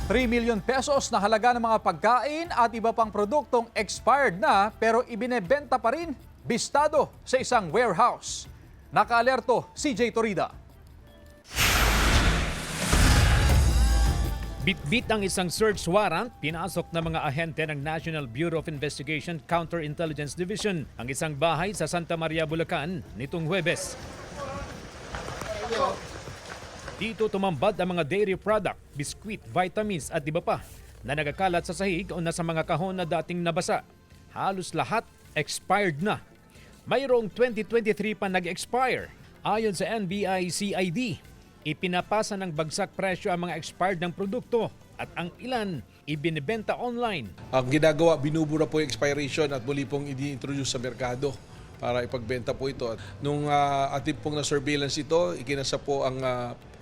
3 million pesos na halaga ng mga pagkain at iba pang produktong expired na pero ibinebenta pa rin bistado sa isang warehouse. Nakaalerto si Jay Torida. Bitbit ang isang search warrant, pinasok ng mga ahente ng National Bureau of Investigation Counterintelligence Division ang isang bahay sa Santa Maria, Bulacan nitong Huwebes. Dito tumambad ang mga dairy product, biskwit, vitamins at iba pa na nagakalat sa sahig o nasa mga kahon na dating nabasa. Halos lahat expired na. Mayroong 2023 pa nag-expire. Ayon sa NBI-CID, ipinapasa ng bagsak presyo ang mga expired ng produkto at ang ilan ibinebenta online. Ang ginagawa, binubura po yung expiration at muli pong i-introduce sa merkado para ipagbenta po ito. Nung ating pong na-surveillance ito, ikinasa po ang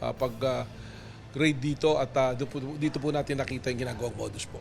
pag-grade dito at dito po natin nakita yung ginagawang modus po.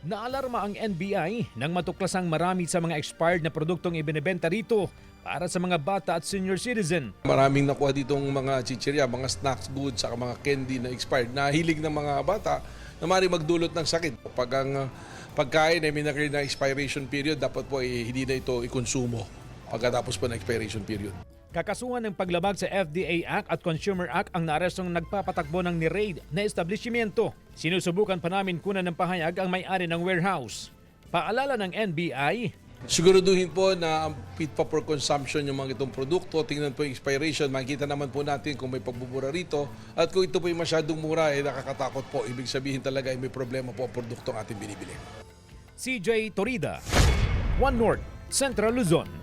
Naalarma ang NBI nang matuklasang marami sa mga expired na produktong ibinebenta rito para sa mga bata at senior citizen. Maraming nakuha ditong mga chichirya, mga snacks goods, saka mga candy na expired na hilig ng mga bata na maaaring magdulot ng sakit. Pag ang pagkain ay may na expiration period, dapat po hindi na ito ikonsumo pagkatapos po ng expiration period. Kakasuhan ng paglabag sa FDA Act at Consumer Act ang naarestong nagpapatakbo ng ni-raid na establishmento. Sinusubukan pa namin kunan ng pahayag ang may-ari ng warehouse. Paalala ng NBI, siguraduhin po na fit pa for consumption yung mga itong produkto. Tingnan po yung expiration. Makikita naman po natin kung may pagbubura rito. At kung ito po yung masyadong mura, nakakatakot po. Ibig sabihin talaga may problema po ang produktong ating binibili. CJ Torida, One North, Central Luzon.